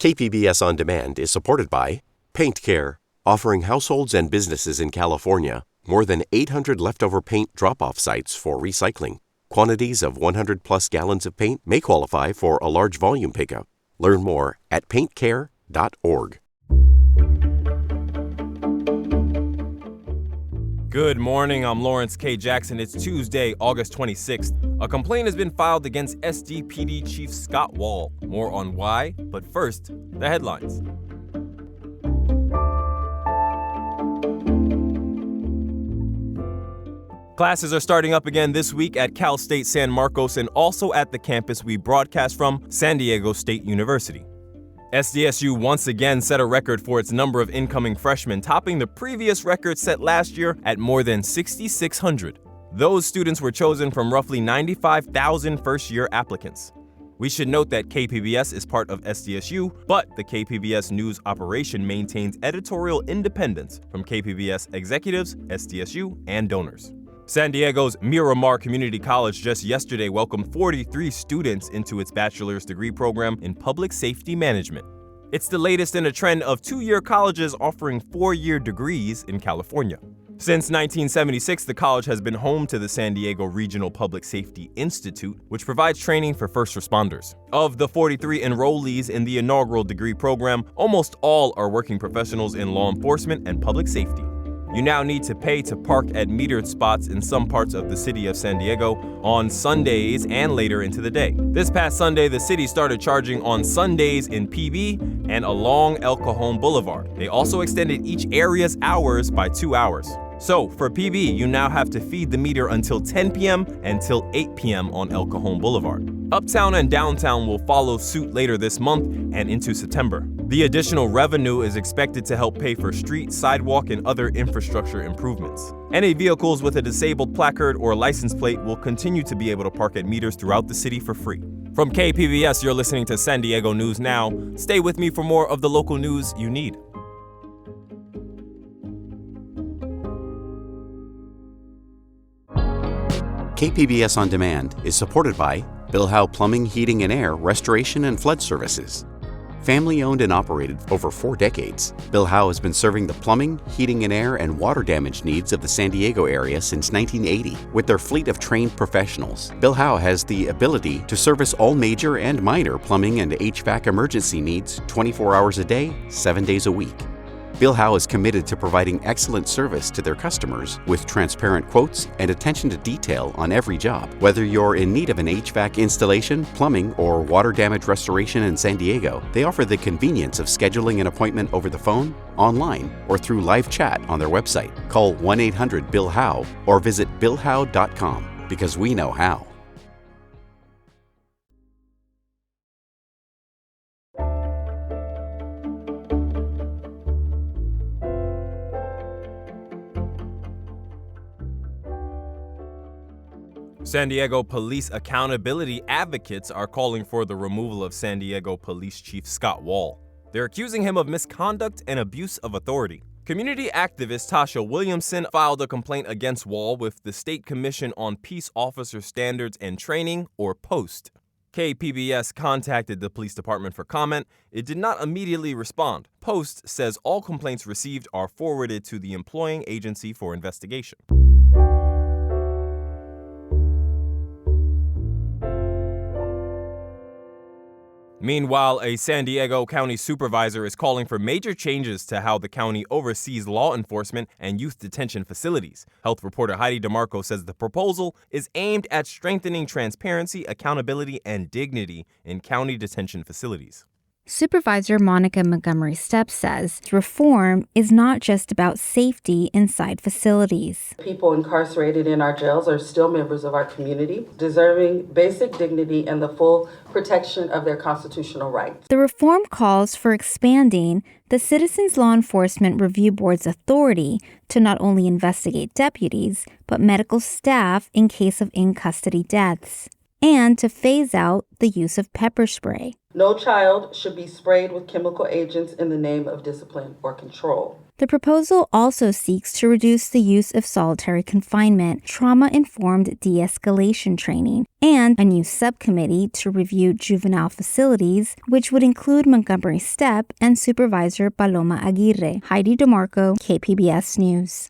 KPBS On Demand is supported by Paint Care, offering households and businesses in California more than 800 leftover paint drop-off sites for recycling. Quantities of 100-plus gallons of paint may qualify for a large volume pickup. Learn more at paintcare.org. Good morning, I'm Lawrence K. Jackson. It's Tuesday, August 26th. A complaint has been filed against SDPD Chief Scott Wahl. More on why, but first, the headlines. Classes are starting up again this week at Cal State San Marcos and also at the campus we broadcast from, San Diego State University. SDSU once again set a record for its number of incoming freshmen, topping the previous record set last year at more than 6,600. Those students were chosen from roughly 95,000 first-year applicants. We should note that KPBS is part of SDSU, but the KPBS news operation maintains editorial independence from KPBS executives, SDSU, and donors. San Diego's Miramar Community College just yesterday welcomed 43 students into its bachelor's degree program in public safety management. It's the latest in a trend of two-year colleges offering four-year degrees in California. Since 1976, the college has been home to the San Diego Regional Public Safety Institute, which provides training for first responders. Of the 43 enrollees in the inaugural degree program, almost all are working professionals in law enforcement and public safety. You now need to pay to park at metered spots in some parts of the city of San Diego on Sundays and later into the day. This past Sunday, the city started charging on Sundays in PB and along El Cajon Boulevard. They also extended each area's hours by 2 hours. So for PB, you now have to feed the meter until 10 p.m. and till 8 p.m. on El Cajon Boulevard. Uptown and downtown will follow suit later this month and into September. The additional revenue is expected to help pay for street, sidewalk, and other infrastructure improvements. Any vehicles with a disabled placard or license plate will continue to be able to park at meters throughout the city for free. From KPBS, you're listening to San Diego News Now. Stay with me for more of the local news you need. KPBS On Demand is supported by Bill Howe Plumbing, Heating and Air, Restoration and Flood Services. Family owned and operated for over 4 decades, Bill Howe has been serving the plumbing, heating and air, and water damage needs of the San Diego area since 1980. With their fleet of trained professionals, Bill Howe has the ability to service all major and minor plumbing and HVAC emergency needs 24 hours a day, 7 days a week. Bill Howe is committed to providing excellent service to their customers with transparent quotes and attention to detail on every job. Whether you're in need of an HVAC installation, plumbing, or water damage restoration in San Diego, they offer the convenience of scheduling an appointment over the phone, online, or through live chat on their website. Call 1-800-BILL-HOWE or visit BillHowe.com because we know how. San Diego police accountability advocates are calling for the removal of San Diego Police Chief Scott Wahl. They're accusing him of misconduct and abuse of authority. Community activist Tasha Williamson filed a complaint against Wahl with the State Commission on Peace Officer Standards and Training, or POST. KPBS contacted the police department for comment. It did not immediately respond. POST says all complaints received are forwarded to the employing agency for investigation. Meanwhile, a San Diego County supervisor is calling for major changes to how the county oversees law enforcement and youth detention facilities. Health reporter Heidi DeMarco says the proposal is aimed at strengthening transparency, accountability, and dignity in county detention facilities. Supervisor Monica Montgomery Stepp says reform is not just about safety inside facilities. People incarcerated in our jails are still members of our community, deserving basic dignity and the full protection of their constitutional rights. The reform calls for expanding the Citizens Law Enforcement Review Board's authority to not only investigate deputies, but medical staff in case of in-custody deaths, and to phase out the use of pepper spray. No child should be sprayed with chemical agents in the name of discipline or control. The proposal also seeks to reduce the use of solitary confinement, trauma-informed de-escalation training, and a new subcommittee to review juvenile facilities, which would include Montgomery Stepp and Supervisor Paloma Aguirre. Heidi DeMarco, KPBS News.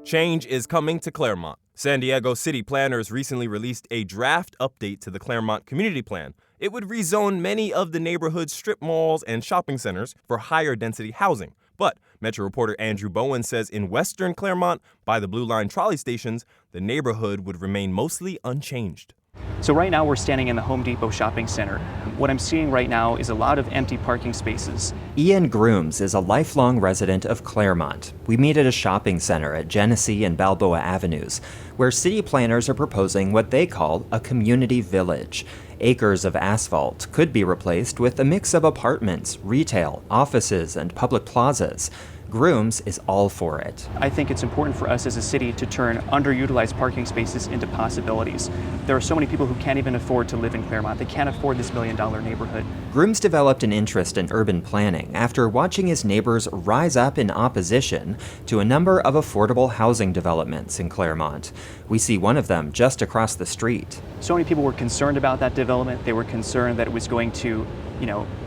Change is coming to Clairemont. San Diego city planners recently released a draft update to the Clairemont Community Plan. It would rezone many of the neighborhood's strip malls and shopping centers for higher density housing. But Metro reporter Andrew Bowen says in western Clairemont, by the Blue Line trolley stations, the neighborhood would remain mostly unchanged. So right now we're standing in the Home Depot shopping center. What I'm seeing right now is a lot of empty parking spaces. Ian Grooms is a lifelong resident of Clairemont. We meet at a shopping center at Genesee and Balboa Avenues, where city planners are proposing what they call a community village. Acres of asphalt could be replaced with a mix of apartments, retail, offices, and public plazas. Grooms is all for it. I think it's important for us as a city to turn underutilized parking spaces into possibilities. There are so many people who can't even afford to live in Clairemont. They can't afford this $1 million neighborhood. Grooms developed an interest in urban planning after watching his neighbors rise up in opposition to a number of affordable housing developments in Clairemont. We see one of them just across the street. So many people were concerned about that development. They were concerned that it was going to,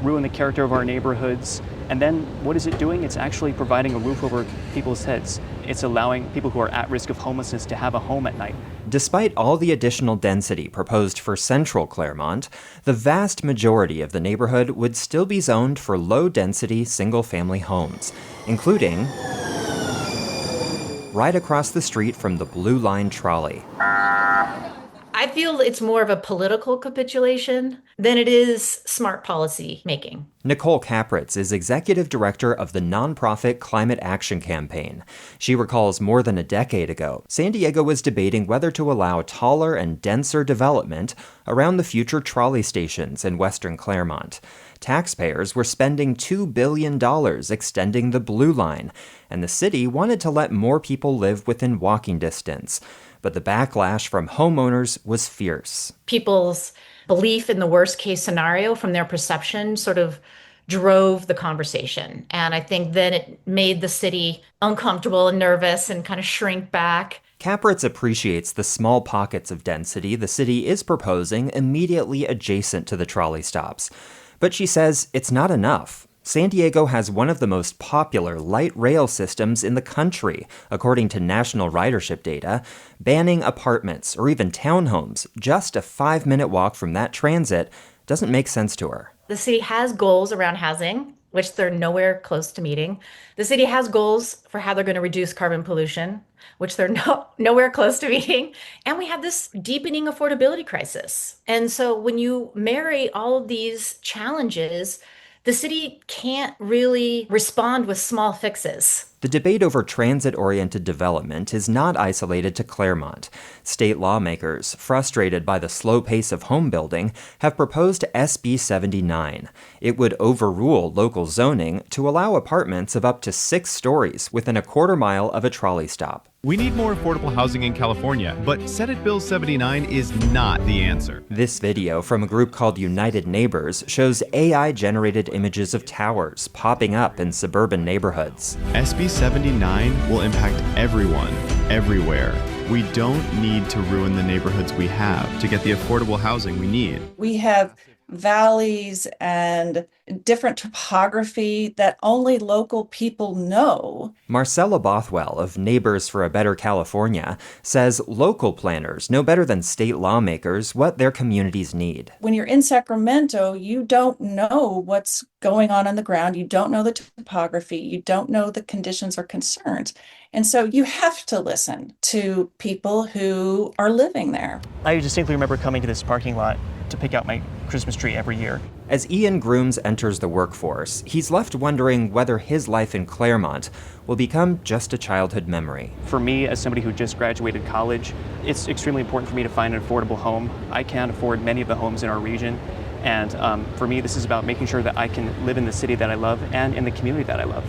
ruin the character of our neighborhoods. And then what is it doing? It's actually providing a roof over people's heads. It's allowing people who are at risk of homelessness to have a home at night. Despite all the additional density proposed for central Clairemont, the vast majority of the neighborhood would still be zoned for low-density single-family homes, including right across the street from the Blue Line trolley. I feel it's more of a political capitulation than it is smart policy making. Nicole Capritz is executive director of the nonprofit Climate Action Campaign. She recalls more than a decade ago, San Diego was debating whether to allow taller and denser development around the future trolley stations in western Clairemont. Taxpayers were spending $2 billion extending the Blue Line, and the city wanted to let more people live within walking distance. But the backlash from homeowners was fierce. People's belief in the worst case scenario from their perception sort of drove the conversation. And I think then it made the city uncomfortable and nervous and kind of shrink back. Capritz appreciates the small pockets of density the city is proposing immediately adjacent to the trolley stops. But she says it's not enough. San Diego has one of the most popular light rail systems in the country, according to national ridership data. Banning apartments or even townhomes just a 5-minute walk from that transit doesn't make sense to her. The city has goals around housing, which they're nowhere close to meeting. The city has goals for how they're going to reduce carbon pollution, which they're nowhere close to meeting. And we have this deepening affordability crisis. And so when you marry all of these challenges, the city can't really respond with small fixes. The debate over transit-oriented development is not isolated to Clairemont. State lawmakers, frustrated by the slow pace of home building, have proposed SB 79. It would overrule local zoning to allow apartments of up to 6 stories within a quarter mile of a trolley stop. We need more affordable housing in California, but Senate Bill 79 is not the answer. This video from a group called United Neighbors shows AI-generated images of towers popping up in suburban neighborhoods. SB 79 will impact everyone, everywhere. We don't need to ruin the neighborhoods we have to get the affordable housing we need. We have valleys and different topography that only local people know. Marcella Bothwell of Neighbors for a Better California says local planners know better than state lawmakers what their communities need. When you're in Sacramento, you don't know what's going on the ground. You don't know the topography. You don't know the conditions or concerns. And so you have to listen to people who are living there. I distinctly remember coming to this parking lot to pick out my Christmas tree every year. As Ian Grooms enters the workforce, he's left wondering whether his life in Clairemont will become just a childhood memory. For me, as somebody who just graduated college, it's extremely important for me to find an affordable home. I can't afford many of the homes in our region. And for me, this is about making sure that I can live in the city that I love and in the community that I love.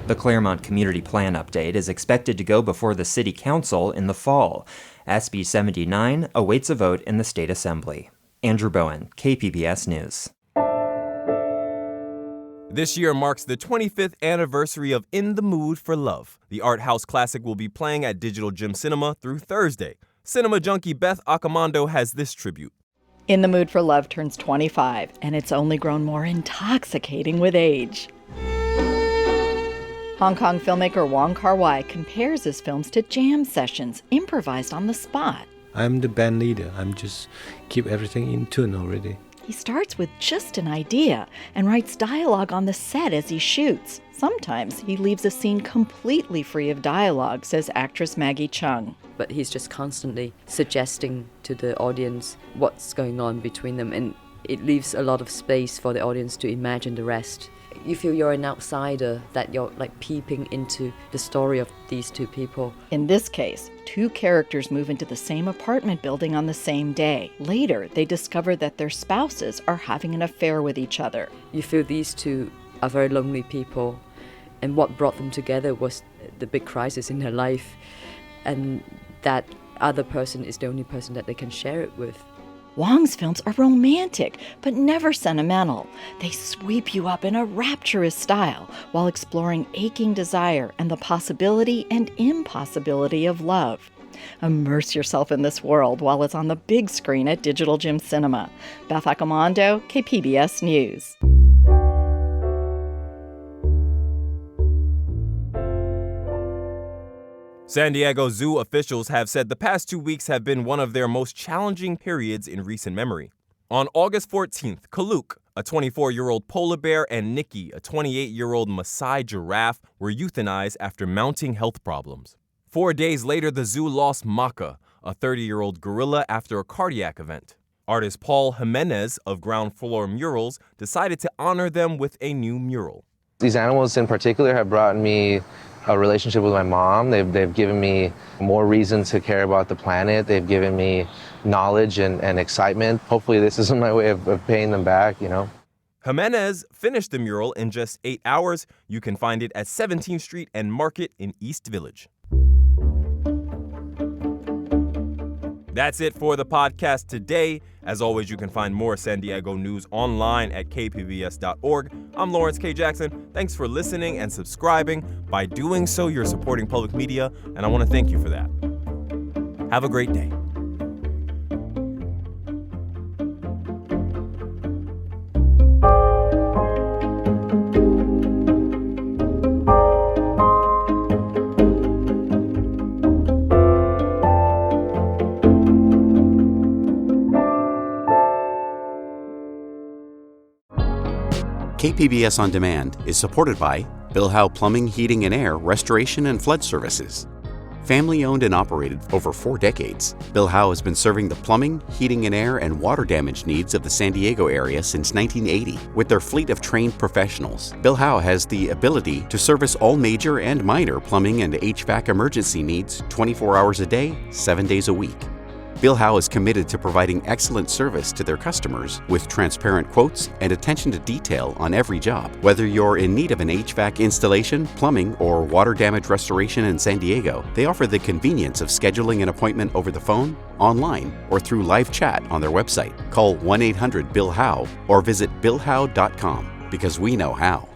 The Clairemont Community Plan update is expected to go before the City Council in the fall. SB 79 awaits a vote in the State Assembly. Andrew Bowen, KPBS News. This year marks the 25th anniversary of In the Mood for Love. The art house classic will be playing at Digital Gym Cinema through Thursday. Cinema junkie Beth Accomando has this tribute. In the Mood for Love turns 25, and it's only grown more intoxicating with age. Hong Kong filmmaker Wong Kar-wai compares his films to jam sessions improvised on the spot. I'm the band leader. I'm just keep everything in tune already. He starts with just an idea and writes dialogue on the set as he shoots. Sometimes he leaves a scene completely free of dialogue, says actress Maggie Chung. But he's just constantly suggesting to the audience what's going on between them, and it leaves a lot of space for the audience to imagine the rest. You feel you're an outsider, that you're like peeping into the story of these two people. In this case, two characters move into the same apartment building on the same day. Later, they discover that their spouses are having an affair with each other. You feel these two are very lonely people, and what brought them together was the big crisis in their life, and that other person is the only person that they can share it with. Wong's films are romantic, but never sentimental. They sweep you up in a rapturous style while exploring aching desire and the possibility and impossibility of love. Immerse yourself in this world while it's on the big screen at Digital Gym Cinema. Beth Accomando, KPBS News. San Diego Zoo officials have said the past 2 weeks have been one of their most challenging periods in recent memory. On August 14th, Kaluk, a 24-year-old polar bear, and Nikki, a 28-year-old Maasai giraffe, were euthanized after mounting health problems. 4 days later, the zoo lost Maka, a 30-year-old gorilla, after a cardiac event. Artist Paul Jimenez of Ground Floor Murals decided to honor them with a new mural. These animals in particular have brought me a relationship with my mom. They've given me more reason to care about the planet. They've given me knowledge and excitement. Hopefully this isn't my way of paying them back, you know. Jimenez finished the mural in just 8 hours. You can find it at 17th Street and Market in East Village. That's it for the podcast today. As always, you can find more San Diego news online at kpbs.org. I'm Lawrence K. Jackson. Thanks for listening and subscribing. By doing so, you're supporting public media, and I want to thank you for that. Have a great day. KPBS On Demand is supported by Bill Howe Plumbing, Heating and Air, Restoration and Flood Services. Family owned and operated over 4 decades, Bill Howe has been serving the plumbing, heating and air, and water damage needs of the San Diego area since 1980. With their fleet of trained professionals, Bill Howe has the ability to service all major and minor plumbing and HVAC emergency needs 24 hours a day, 7 days a week. Bill Howe is committed to providing excellent service to their customers with transparent quotes and attention to detail on every job. Whether you're in need of an HVAC installation, plumbing, or water damage restoration in San Diego, they offer the convenience of scheduling an appointment over the phone, online, or through live chat on their website. Call 1-800-BILL-HOWE or visit billhowe.com because we know how.